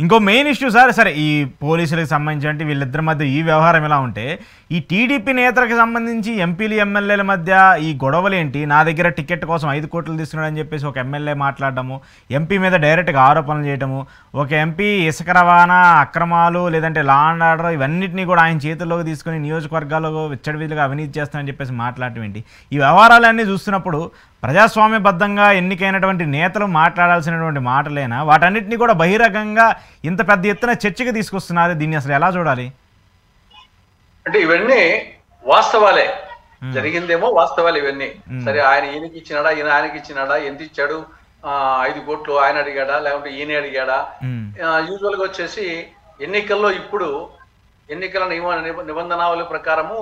ఇంకో main issue sir, సరే ఈ పోలీసులకు సంబంధించి వీళ్ళిద్దరి మధ్య ఈ వ్యవహారం ఎలా ఉంటే, ఈ టీడీపీ నేతలకు సంబంధించి ఎంపీలు ఎమ్మెల్యేల మధ్య ఈ గొడవలు ఏంటి? నా దగ్గర టికెట్ కోసం 5 కోట్లు తీసుకున్నాడని చెప్పేసి ఒక ఎమ్మెల్యే మాట్లాడడము, ఎంపీ మీద డైరెక్ట్గా ఆరోపణలు చేయడము, ఒక ఎంపీ ఇసుక రవాణా అక్రమాలు లేదంటే లా అండ్ ఆర్డర్ ఇవన్నిటినీ కూడా ఆయన చేతుల్లోకి తీసుకుని నియోజకవర్గాల్లో విచ్చడివిధిగా అవినీతి చేస్తానని చెప్పేసి మాట్లాడటం ఏంటి? ఈ వ్యవహారాలన్నీ చూస్తున్నప్పుడు ప్రజాస్వామ్యబద్ధంగా ఎన్నికైనటువంటి నేతలు మాట్లాడాల్సినటువంటి మాటలేనా? వాటన్నిటిని కూడా బహిరంగంగా ఇంత పెద్ద ఎత్తున చర్చకి తీసుకొస్తున్నారు. దీన్ని అసలు ఎలా చూడాలి? అంటే ఇవన్నీ వాస్తవాలే, జరిగిందేమో వాస్తవాలు ఇవన్నీ. సరే, ఆయన ఈయనకి ఇచ్చినాడా, ఈయన ఆయనకి ఇచ్చినాడా, ఎంత ఇచ్చాడు, 5 కోట్లు ఆయన అడిగాడా లేకుంటే ఈయన అడిగాడా? యూజువల్ గా వచ్చేసి ఎన్నికల్లో ఇప్పుడు ఎన్నికల నిబంధనావళి ప్రకారము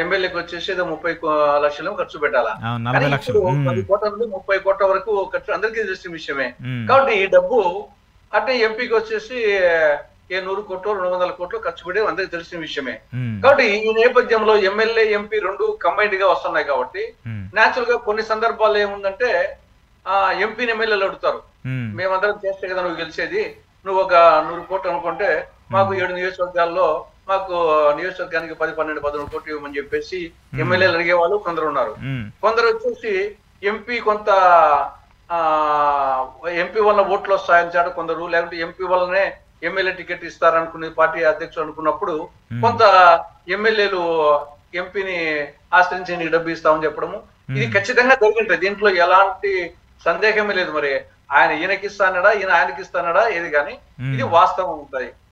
ఎమ్మెల్యేకి వచ్చేసి ఏదో 30 లక్షలు ఖర్చు పెట్టాలా. 10 కోట్ల నుండి 30 కోట్ల వరకు ఖర్చు అందరికీ తెలిసిన విషయమే. కాబట్టి ఈ డబ్బు అంటే ఎంపీకి వచ్చేసి 100 కోట్లు 200 కోట్లు ఖర్చు పెట్టే అందరికి తెలిసిన విషయమే. కాబట్టి ఈ నేపథ్యంలో ఎమ్మెల్యే ఎంపీ రెండు కంబైన్డ్ గా వస్తున్నాయి కాబట్టి నేచురల్ గా కొన్ని సందర్భాల్లో ఏముందంటే ఎంపీని ఎమ్మెల్యేలు అడుగుతారు, మేమందరం చేస్తే కదా నువ్వు గెలిచేది, నువ్వు ఒక 100 కోట్లు అనుకుంటే మాకు 7 నియోజకవర్గాల్లో మాకు నియోజకవర్గానికి 10, 12, 13 కోట్లు ఇవ్వమని చెప్పేసి ఎమ్మెల్యేలు అడిగే వాళ్ళు కొందరు ఉన్నారు. కొందరు వచ్చేసి ఎంపీ కొంత ఎంపీ వల్ల ఓట్లు వస్తాయని చాడు కొందరు, లేకుంటే ఎంపీ వల్లనే ఎమ్మెల్యే టికెట్ ఇస్తారనుకునే పార్టీ అధ్యక్షుడు అనుకున్నప్పుడు కొంత ఎమ్మెల్యేలు ఎంపీని ఆశ్రయించి నీకు డబ్బు ఇస్తామని చెప్పడము ఇది ఖచ్చితంగా జరిగింది. దీంట్లో ఎలాంటి సందేహమే లేదు. మరి ఆయన ఈయనకి ఇస్తానడా, ఈయన ఆయనకి ఇస్తానడా ఏది కానీ ఇది వాస్తవం ఉంటాయి.